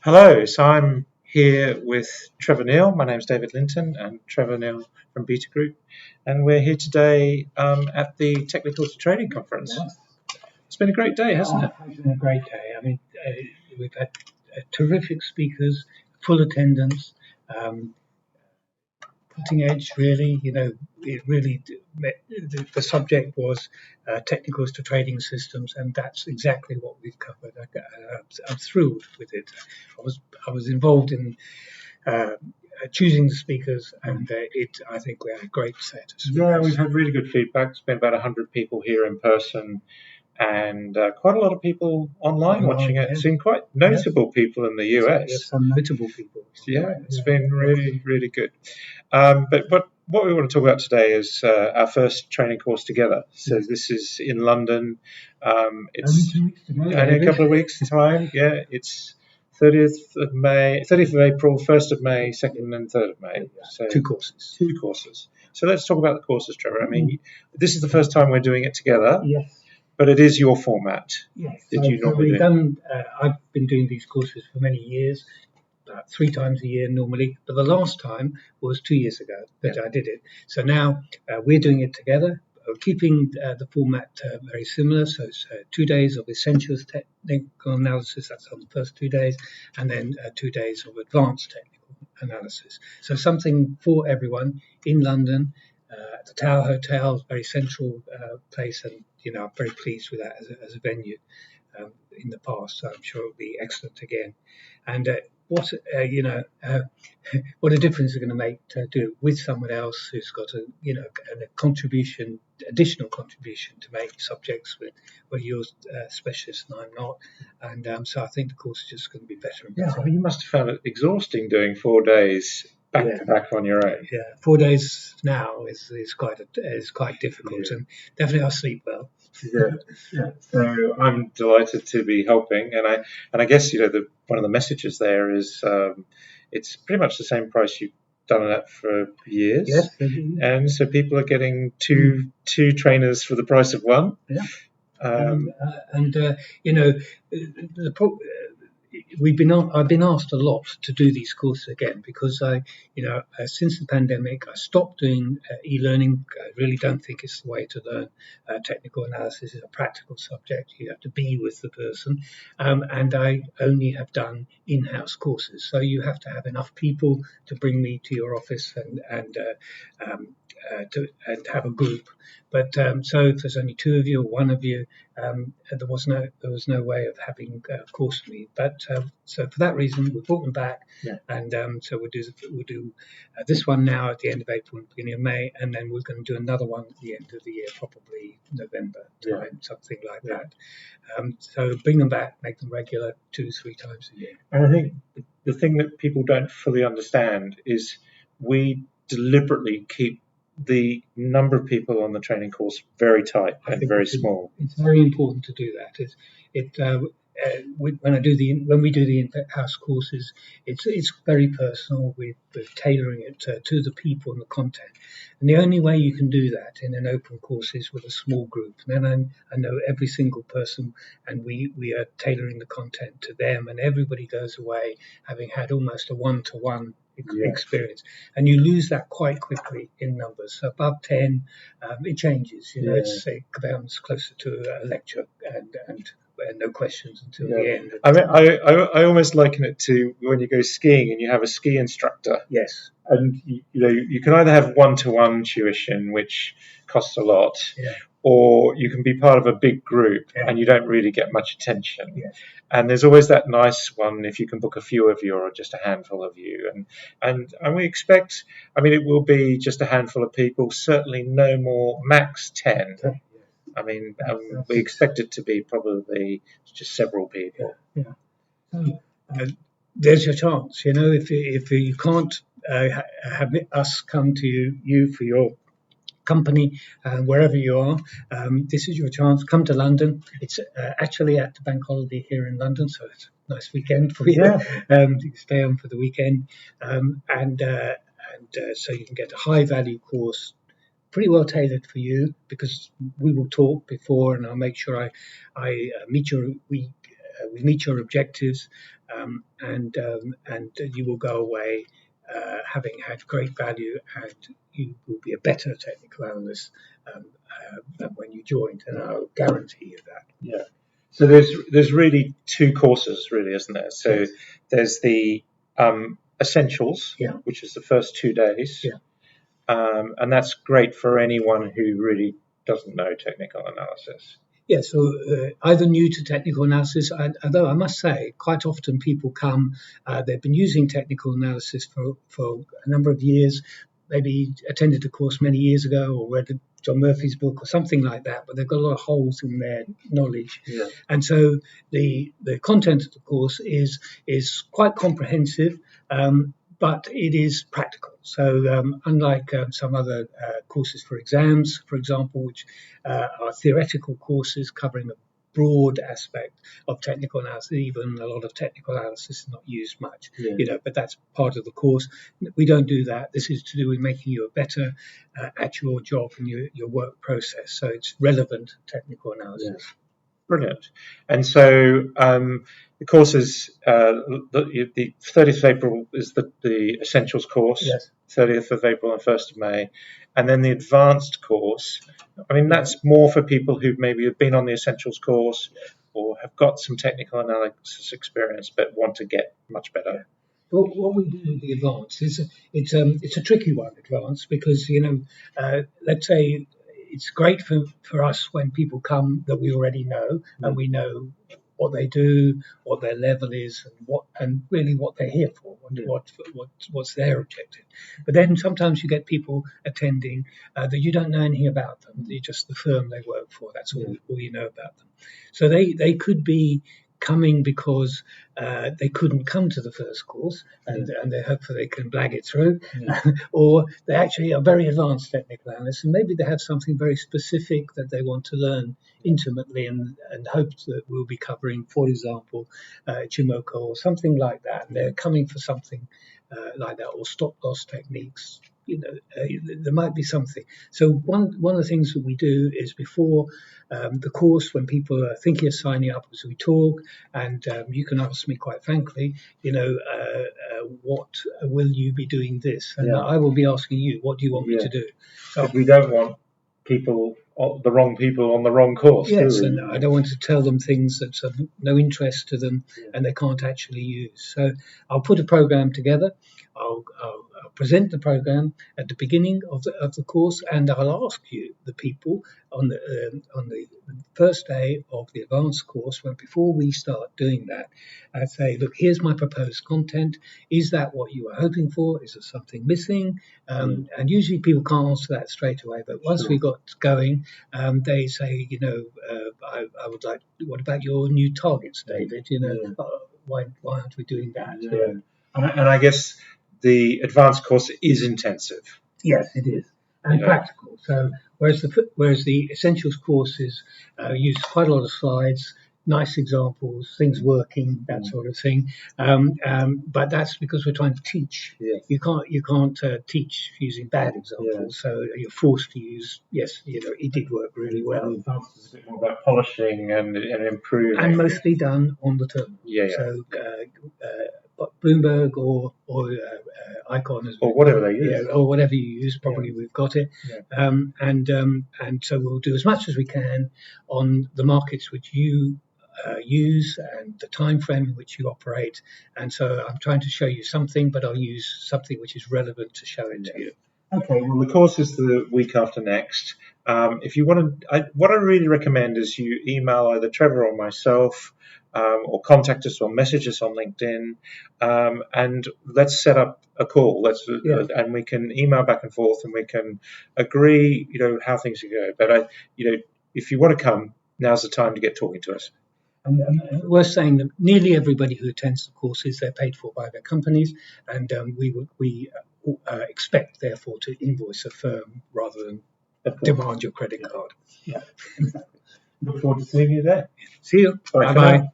Hello, so I'm here with Trevor Neal. My name's David Linton and Trevor Neal from Beta Group, and we're here today at the Technical to Trading Conference. Yes. It's been a great day, hasn't it? It's been a great day. I mean, we've had terrific speakers, full attendance, um, cutting edge, really. You know, it really, the subject was technicals to trading systems, and that's exactly what we've covered. I'm thrilled with it. I was involved in uh, choosing the speakers, and I think we had a great set of speakers. Yeah, we've had really good feedback. It's been about 100 people here in person and quite a lot of people online watching it. Yes. Seen quite notable people in the US. There's some notable people. Yeah, it's been really, really good. But what we want to talk about today is our first training course together. So this is in London. It's only a couple of weeks' time. Yeah, it's 30th of May, 30th of April, 1st of May, 2nd and 3rd of May. So Two courses. Two courses. So let's talk about the courses, Trevor. I mean, this is the first time we're doing it together. Yes. But it is your format. Yes. Did you normally do? I've been doing these courses for many years, about 3 times a year normally. But the last time was 2 years ago that I did it. So now we're doing it together, keeping the format very similar. So it's 2 days of essentials technical analysis. That's on the first 2 days, and then 2 days of advanced technical analysis. So something for everyone in London. At the Tower Hotel, very central place, and I'm very pleased with that as a venue in the past. So I'm sure it'll be excellent again. And what what a difference it's going to make to do it with someone else who's got a additional contribution to make subjects where you're a specialist and I'm not. And so I think the course is just going to be better and better. Yeah, well, you must have found it exhausting doing 4 days back to back on your own. Yeah, 4 days now is quite difficult, and definitely I'll sleep well. Yeah. So I'm delighted to be helping, and I guess one of the messages there is it's pretty much the same price you've done it for years. Yes, and so people are getting two trainers for the price of one. Yeah. I've been asked a lot to do these courses again because since the pandemic I stopped doing e-learning. I really don't think it's the way to learn technical analysis. It's a practical subject. You have to be with the person, and I only have done in-house courses. So you have to have enough people to bring me to your office and have a group. But so if there's only 2 of you or 1 of you, there was no way of having a course for me. But so for that reason, we brought them back, and so we'll do this one now at the end of April and beginning of May, and then we're going to do another one at the end of the year, probably November time, something like that. So bring them back, make them regular 2-3 times a year. And I think the thing that people don't fully understand is we deliberately keep the number of people on the training course very tight and very small. It's very important to do that. When we do the in-house courses, it's very personal. We're tailoring it to the people and the content. And the only way you can do that in an open course is with a small group. And then I know every single person, and we are tailoring the content to them, and everybody goes away having had almost a one-to-one experience, and you lose that quite quickly in numbers. So above 10, it changes. It becomes closer to a lecture and no questions until the end. I mean, I almost liken it to when you go skiing and you have a ski instructor. Yes. And you can either have one-to-one tuition, which costs a lot, or you can be part of a big group and you don't really get much attention. Yes. And there's always that nice one if you can book a few of you or just a handful of you. And we expect, it will be just a handful of people, certainly no more, max 10. We expect it to be probably just several people. There's your chance. If you can't have us come to you for your company, wherever you are, this is your chance. Come to London. It's actually at the bank holiday here in London, so it's a nice weekend for you. You stay on for the weekend, and so you can get a high value course, pretty well tailored for you, because we will talk before, and I'll make sure I meet we meet your objectives, and you will go away having had great value, and you will be a better technical analyst than when you joined, and I'll guarantee you that. Yeah. So there's really two courses, really, isn't there? So Yes. there's the essentials, which is the first 2 days, and that's great for anyone who really doesn't know technical analysis. Yeah, so either new to technical analysis, although I must say, quite often people come, they've been using technical analysis for a number of years, maybe attended a course many years ago or read John Murphy's book or something like that, but they've got a lot of holes in their knowledge. Yeah. And so the content of the course is quite comprehensive, but it is practical. So unlike some other courses for exams, for example, which are theoretical courses covering a broad aspect of technical analysis, even a lot of technical analysis is not used much, but that's part of the course. We don't do that. This is to do with making you a better at your job and your work process. So it's relevant technical analysis. Yeah. Brilliant. And so the course is the 30th of April is the Essentials course, yes. 30th of April and 1st of May. And then the Advanced course, I mean, that's more for people who maybe have been on the Essentials course or have got some technical analysis experience but want to get much better. Well, what we do with the Advanced is it's a tricky one, Advanced, because, let's say it's great for us when people come that we already know and we know what they do, what their level is, and really what they're here for, what's their objective. But then sometimes you get people attending that you don't know anything about them. They're just the firm they work for. That's all you know about them. So they could be coming because they couldn't come to the first course and they hope that they can blag it through, or they actually are very advanced technical analysts and maybe they have something very specific that they want to learn intimately and hope that we'll be covering, for example, Chimoku or something like that, and they're coming for something like that, or stop loss techniques. There might be something. So one of the things that we do is before the course, when people are thinking of signing up, as we talk, and you can ask me quite frankly, what will you be doing this? And I will be asking you, what do you want me to do? So we don't want the wrong people on the wrong course. Yes, and I don't want to tell them things that's of no interest to them and they can't actually use. So I'll put a program together. I'll present the program at the beginning of the course, and I'll ask you, the people, on the first day of the advanced course, before we start doing that, I say, look, here's my proposed content. Is that what you were hoping for? Is there something missing? And usually people can't answer that straight away, but once we got going, they say, I would like, what about your new targets, David? Why aren't we doing that? And I guess the advanced course is intensive. Yes, it is, and practical. So whereas the essentials course is use quite a lot of slides, nice examples, things working, that sort of thing. But that's because we're trying to teach. Yes. You can't teach using bad examples. So you're forced to use. Yes, it did work really well. Advanced is a bit more about polishing and improving, and mostly done on the terminal. So Bloomberg or Icon, or whatever they use, or whatever you use, probably we've got it. And so we'll do as much as we can on the markets which you use and the time frame in which you operate. And so I'm trying to show you something, but I'll use something which is relevant to show it to you. Okay, well, the course is the week after next. If you want to, what I really recommend is you email either Trevor or myself, or contact us or message us on LinkedIn, and let's set up a call. And we can email back and forth, and we can agree, how things are going. But if you want to come, now's the time to get talking to us. And we're saying that nearly everybody who attends the courses, they're paid for by their companies, and we expect, therefore, to invoice a firm rather than demand your credit card. Look forward to seeing you there. See you. Bye-bye.